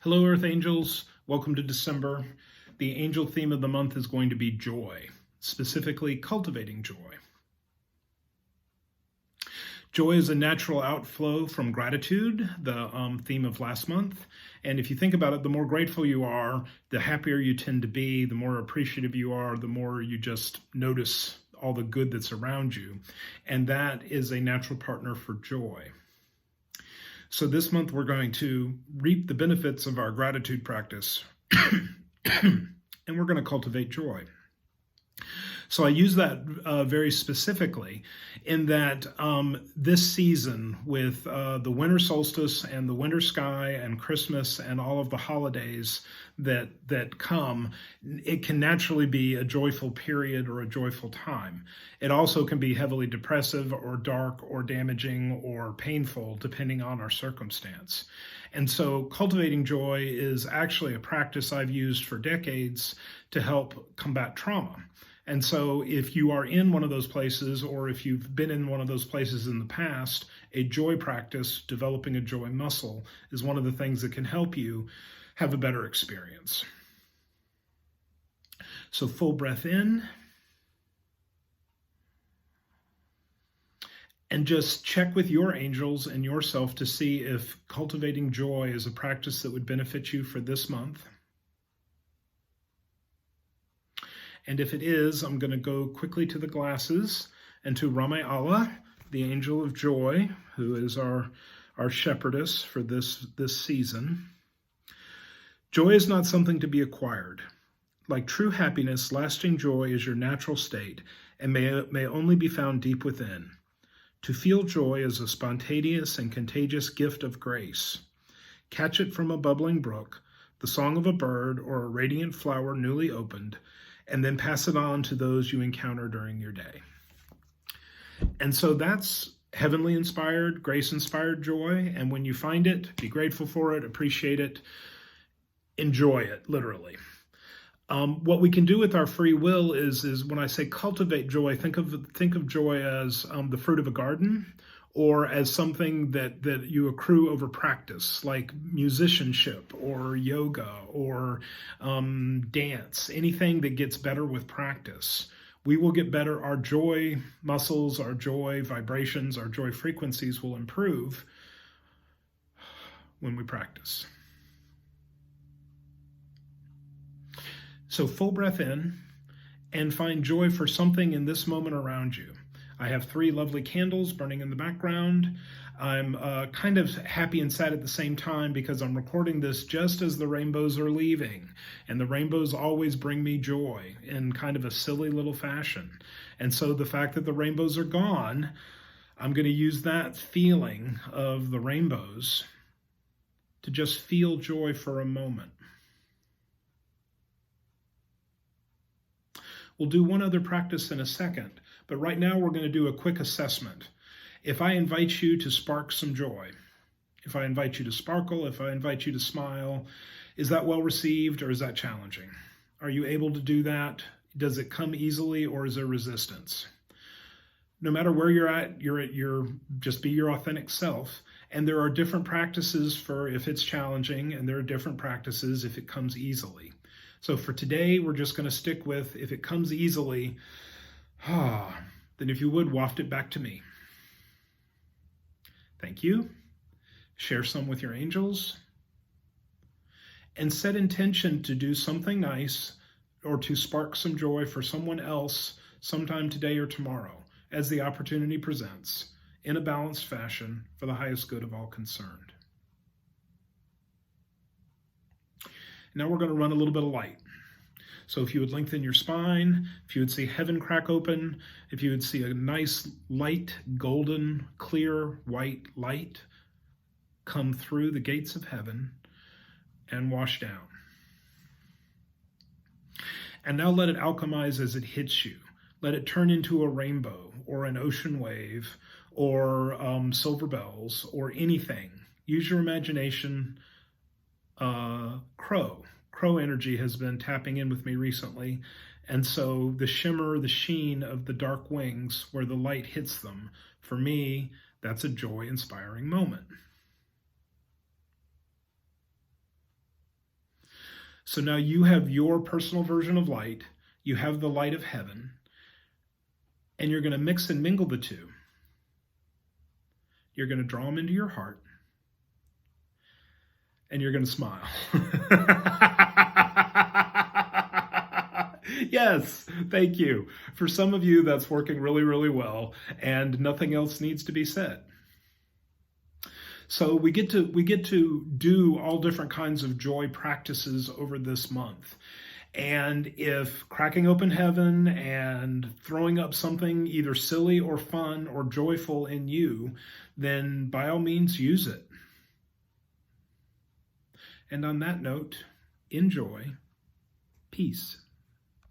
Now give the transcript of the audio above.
Hello, Earth Angels. Welcome to December. The angel theme of the month is going to be joy, specifically cultivating joy. Joy is a natural outflow from gratitude, the theme of last month. And if you think about it, the more grateful you are, the happier you tend to be, the more appreciative you are, the more you just notice all the good that's around you. And that is a natural partner for joy. So this month we're going to reap the benefits of our gratitude practice and we're going to cultivate joy. So I use that very specifically in that this season with the winter solstice and the winter sky and Christmas and all of the holidays that come, it can naturally be a joyful period or a joyful time. It also can be heavily depressive or dark or damaging or painful depending on our circumstance. And so cultivating joy is actually a practice I've used for decades to help combat trauma. And so if you are in one of those places, or if you've been in one of those places in the past, a joy practice, developing a joy muscle, is one of the things that can help you have a better experience. So full breath in. And just check with your angels and yourself to see if cultivating joy is a practice that would benefit you for this month. And if it is, I'm going to go quickly to the glasses and to Rame Allah, the angel of joy, who is our shepherdess for this season. Joy is not something to be acquired. Like true happiness, lasting joy is your natural state and may only be found deep within. To feel joy is a spontaneous and contagious gift of grace. Catch it from a bubbling brook, the song of a bird, or a radiant flower newly opened, and then pass it on to those you encounter during your day. And so that's heavenly inspired, grace inspired joy. And when you find it, be grateful for it, appreciate it, enjoy it, literally. What we can do with our free will is when I say cultivate joy, think of joy as the fruit of a garden, or as something that you accrue over practice, like musicianship or yoga or dance, anything that gets better with practice. We will get better. Our joy muscles, our joy vibrations, our joy frequencies will improve when we practice. So full breath in and find joy for something in this moment around you. I have 3 lovely candles burning in the background. I'm kind of happy and sad at the same time because I'm recording this just as the rainbows are leaving. And the rainbows always bring me joy in kind of a silly little fashion. And so the fact that the rainbows are gone, I'm going to use that feeling of the rainbows to just feel joy for a moment. We'll do one other practice in a second, but right now we're going to do a quick assessment. If I invite you to spark some joy, if I invite you to sparkle, if I invite you to smile, is that well received or is that challenging? Are you able to do that? Does it come easily or is there resistance? No matter where you're at, you're just be your authentic self. And there are different practices for if it's challenging, and there are different practices if it comes easily. So for today, we're just going to stick with, if it comes easily, then if you would, waft it back to me. Thank you. Share some with your angels. And set intention to do something nice or to spark some joy for someone else sometime today or tomorrow as the opportunity presents in a balanced fashion for the highest good of all concerned. Now we're going to run a little bit of light. So if you would lengthen your spine, if you would see heaven crack open, if you would see a nice light, golden, clear, white light come through the gates of heaven and wash down. And now let it alchemize as it hits you. Let it turn into a rainbow or an ocean wave or silver bells or anything. Use your imagination. Crow energy has been tapping in with me recently. And so the shimmer, the sheen of the dark wings where the light hits them, for me, that's a joy-inspiring moment. So now you have your personal version of light, you have the light of heaven, and you're going to mix and mingle the two. You're going to draw them into your heart, and you're going to smile. Yes, thank you. For some of you, that's working really, really well, and nothing else needs to be said. So we get to do all different kinds of joy practices over this month. And if cracking open heaven and throwing up something either silly or fun or joyful in you, then by all means use it. And on that note, enjoy. Peace.